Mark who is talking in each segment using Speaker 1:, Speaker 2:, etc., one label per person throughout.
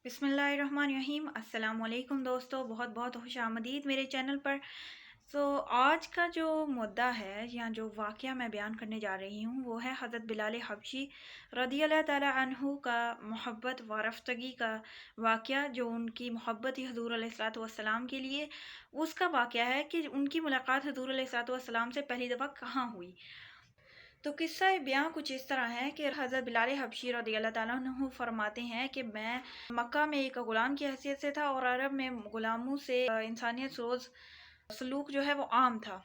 Speaker 1: बिस्मिल्लाहिर्रहमानिर्रहीम। अस्सलाम वालेकुम दोस्तों, बहुत बहुत खुश आमदीद मेरे चैनल पर। आज का जो मुद्दा है या जो वाक़या मैं बयान करने जा रही हूँ वो है हज़रत बिलाल हबशी रज़ी अल्लाह ताला अन्हु का मोहब्बत व रफ़्तगी का वाक़या, जो उनकी मोहब्बत थी हुज़ूर अलैहिस्सलातु वस्सलाम के लिए। उसका वाक़या है कि उनकी मुलाकात हुज़ूर अलैहिस्सलातु वस्सलाम से पहली दफ़ा कहाँ हुई। तो किस्सा बयां कुछ इस तरह है कि हज़रत बिलाल हबशी रज़ियल्लाहु ताला अन्हु फरमाते हैं कि मैं मक्का में एक ग़ुलाम की हैसियत से था और अरब में ग़ुलामों से इंसानियत सोच सलूक जो है वो आम था।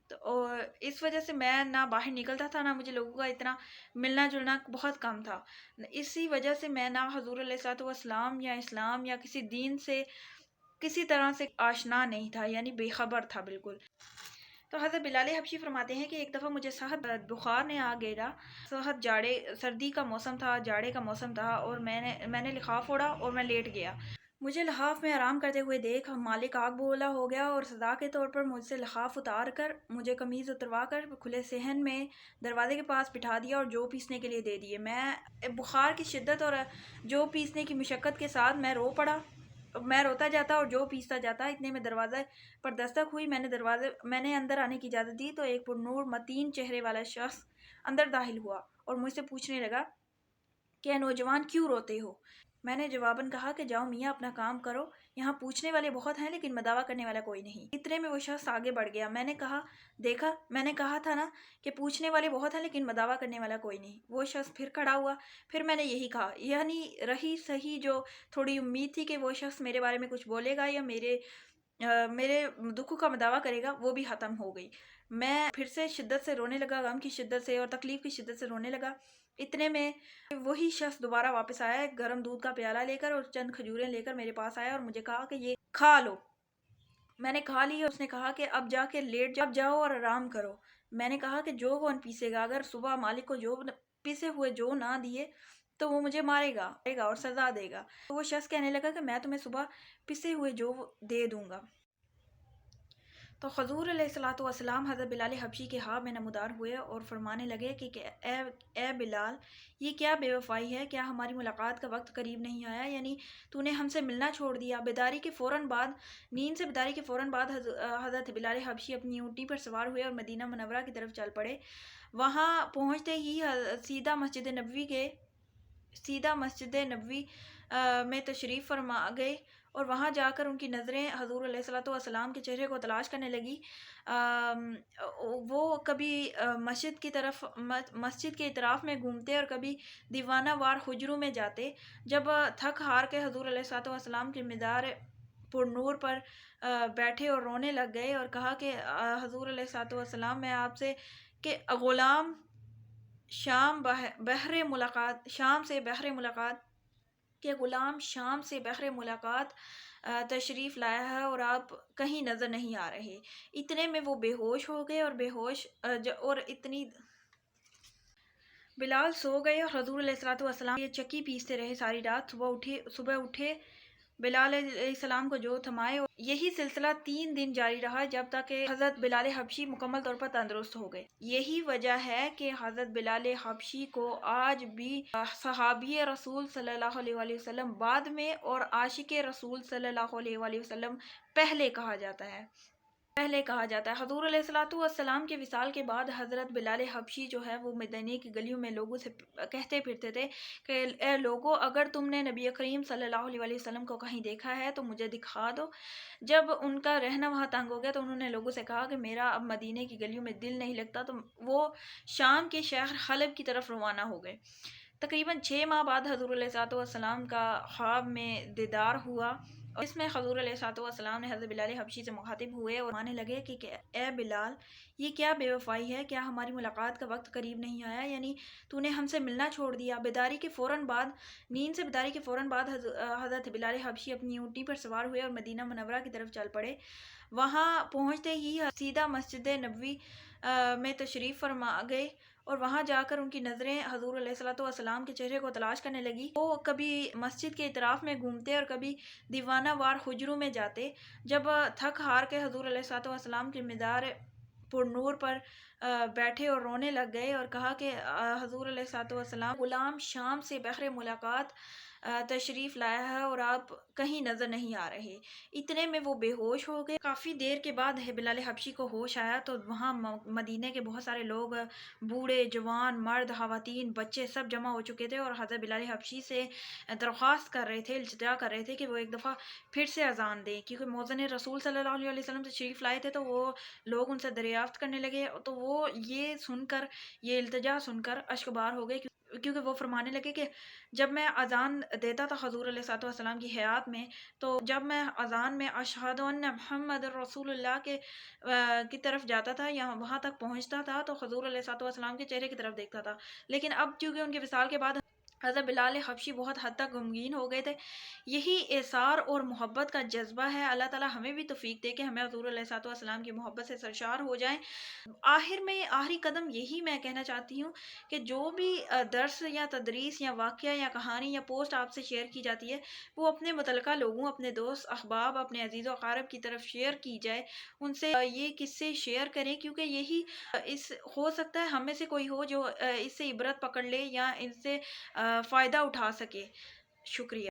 Speaker 1: तो इस वजह से मैं ना बाहर निकलता था, ना मुझे लोगों का इतना मिलना जुलना बहुत कम था। इसी वजह से मैं ना हज़ूर अलैहिस्सलातु वस्सलाम या इस्लाम या किसी दीन से किसी तरह से आशना नहीं था, यानी बेखबर था बिल्कुल। तो हज़रत बिलाल हबशी फरमाते हैं कि एक दफ़ा मुझे सहद बुखार ने आ घेरा। सहद जाड़े सर्दी का मौसम था, जाड़े का मौसम था, और मैंने लिहाफ ओढ़ा और मैं लेट गया। मुझे लिहाफ में आराम करते हुए देख मालिक आग बोला हो गया और सजा के तौर पर मुझसे लिहाफ उतार कर मुझे कमीज़ उतरवा कर खुले सहन में दरवाजे के पास बिठा दिया और जौ पीसने के लिए दे दिए। मैं बुखार की शिद्दत और जौ पीसने की मशक्क़त के साथ मैं रो पड़ा। मैं रोता जाता और जो पीसता जाता। इतने में दरवाज़े पर दस्तक हुई। मैंने अंदर आने की इजाज़त दी तो एक पुरनूर मतीन चेहरे वाला शख्स अंदर दाखिल हुआ और मुझसे पूछने लगा कि नौजवान क्यों रोते हो। मैंने जवाबन कहा कि जाओ मियाँ अपना काम करो, यहाँ पूछने वाले बहुत हैं लेकिन मदावा करने वाला कोई नहीं। इतने में वो शख्स आगे बढ़ गया। मैंने कहा, देखा मैंने कहा था ना कि पूछने वाले बहुत हैं लेकिन मदावा करने वाला कोई नहीं। वो शख्स फिर खड़ा हुआ। फिर मैंने यही कहा, यानी रही सही जो थोड़ी उम्मीद थी कि वो शख्स मेरे बारे में कुछ बोलेगा या मेरे दुख का दावा करेगा, वो भी ख़त्म हो गई। मैं फिर से शिद्दत से रोने लगा, गम की शिद्दत से और तकलीफ़ की शिद्दत से रोने लगा। इतने में वही शख्स दोबारा वापस आया, गर्म दूध का प्याला लेकर और चंद खजूरें लेकर मेरे पास आया और मुझे कहा कि ये खा लो। मैंने खा ली। उसने कहा कि अब जाके लेट जाओ, अब जाओ और आराम करो। मैंने कहा कि जो कौन पीसेगा, अगर सुबह मालिक को जो पिसे हुए जो ना दिए तो वो मुझे मारेगा और सजा देगा। तो वो शख्स कहने लगा कि मैं तुम्हें सुबह पिसे हुए जो दे दूंगा। तो हज़ूर अलैहिस्सलातु वस्सलाम हज़रत बिलाल हबशी के हाँ में नमदार हुए और फरमाने लगे कि ए बिलाल, ये क्या बेवफाई है, क्या हमारी मुलाकात का वक्त करीब नहीं आया, यानी तूने हमसे मिलना छोड़ दिया। नींद से बेदारी के फ़ौरन बाद हज़रत बिलाल हबशी अपनी ऊँटनी पर सवार हुए और मदीना मुनव्वरा की तरफ चल पड़े। वहाँ पहुँचते ही सीधा मस्जिद नबवी में तशरीफ़ फरमा गए और वहाँ जाकर उनकी नज़रें हज़ूर अलैहिस्सलातु वस्सलाम के चेहरे को तलाश करने लगी। वो कभी मस्जिद के इतराफ़ में घूमते और कभी दीवाना वार हुजरों में जाते। जब थक हार के हज़ूर अलैहिस्सलातु वस्सलाम के मीदार पुरनूर पर बैठे और रोने लग गए और कहा कि हज़ूर अलैहिस्सलातु वस्सलाम, मैं आपसे कि ग़ुलाम शाम से बहरे मुलाकात कि ग़ुलाम शाम से बहरे मुलाकात तशरीफ़ लाया है और आप कहीं नज़र नहीं आ रहे। इतने में वो बेहोश हो गए और इतनी बिलाल सो गए और हज़ूर अलैहिस्सलातु वस्सलाम ये चक्की पीसते रहे सारी रात। सुबह उठे बिलाल अलैहिस्सलाम को जो थमाए, और यही सिलसिला 3 दिन जारी रहा जब तक कि हज़रत बिलाल हबशी मुकम्मल तौर पर तंदुरुस्त हो गए। यही वजह है कि हज़रत बिलाल हबशी को आज भी सहाबी रसूल सल्लल्लाहु अलैहि वसल्लम बाद में और आशिक रसूल सल्लल्लाहु अलैहि वसल्लम पहले कहा जाता है। हज़ूर अलैहिस्सलातु वस्सलाम के विसाल के बाद हज़रत बिलाल हबशी जो है वो मदीने की गलियों में लोगों से कहते फिरते थे कि ए लोगों, अगर तुमने नबी करीम सल्लल्लाहु अलैहि वसल्लम को कहीं देखा है तो मुझे दिखा दो। जब उनका रहना वहाँ तंग हो गया तो उन्होंने लोगों से कहा कि मेरा अब मदीने की गलियों में दिल नहीं लगता। तो वो शाम के शहर हलब की तरफ रवाना हो गए। तकरीबन 6 माह बाद हज़ूर अलैहिस्सलातु वस्सलाम का ख्वाब में दीदार हुआ और इसमें हज़ूर अलैहिस्सलातु वस्सलाम ने हज़रत बिलाल हबशी से मुखातिब हुए और मानने लगे कि ए बिलाल, ये क्या बेवफाई है, क्या हमारी मुलाकात का वक्त करीब नहीं आया, यानी तूने हमसे मिलना छोड़ दिया। नींद से बेदारी के फ़ौरन बाद हज़रत बिलाल हबशी अपनी ऊँटनी पर सवार हुए और मदीना मुनव्वरा की तरफ चल पड़े। वहाँ पहुँचते ही सीधा मस्जिद नबवी में तशरीफ़ फरमा गए और वहाँ जाकर उनकी नज़रें हज़ूर अलैहिस्सलातु वस्सलाम के चेहरे को तलाश करने लगी। वो कभी मस्जिद के इतराफ़ में घूमते और कभी दीवाना वार हुजरों में जाते। जब थक हार के हज़ूर अलैहिस्सलातु वस्सलाम के मीदार पुरनूर पर بیٹھے اور رونے لگ گئے اور کہا کہ حضور علیہ الصلوۃ والسلام غلام شام سے بحر ملاقات تشریف لایا ہے اور آپ کہیں نظر نہیں آ رہے۔ اتنے میں وہ بے ہوش ہو گئے۔ کافی دیر کے بعد بلال حبشی کو ہوش آیا تو وہاں مدینے کے بہت سارے لوگ، بوڑھے جوان مرد خواتین بچے سب جمع ہو چکے تھے اور حضرت بلال حبشی سے درخواست کر رہے تھے، التجا کر رہے تھے کہ وہ ایک دفعہ پھر سے اذان دیں، کیونکہ مؤذن رسول صلی اللہ علیہ وسلم تشریف لائے تھے تو وہ لوگ ان سے دریافت کرنے لگے، تو وہ یہ سن کر، یہ التجا سن کر اشک بار ہو گئے، کیونکہ وہ فرمانے لگے کہ جب میں اذان دیتا تھا حضور علیہ الصلوۃ والسلام کی حیات میں، تو جب میں اذان میں اشہد ان محمد رسول اللہ کے کی طرف جاتا تھا یا وہاں تک پہنچتا تھا تو حضور علیہ الصلوۃ والسلام کے چہرے کی طرف دیکھتا تھا، لیکن اب چونکہ ان کے وصال کے بعد حضرت بلال حبشی بہت حد تک غمگین ہو گئے تھے۔ یہی اثار اور محبت کا جذبہ ہے۔ اللہ تعالیٰ ہمیں بھی توفیق دے کہ ہمیں حضور علیہ الصلوۃ والسلام کی محبت سے سرشار ہو جائیں۔ آخر میں آخری قدم یہی میں کہنا چاہتی ہوں کہ جو بھی درس یا تدریس یا واقعہ یا کہانی یا پوسٹ آپ سے شیئر کی جاتی ہے، وہ اپنے متعلقہ لوگوں، اپنے دوست احباب، اپنے عزیز و اقارب کی طرف شیئر کی جائے، ان سے یہ قصے شیئر کریں، کیونکہ یہی اس ہو سکتا ہے ہم میں سے کوئی ہو جو اس سے عبرت پکڑ لے یا ان سے فائدہ اٹھا سکے۔ شکریہ۔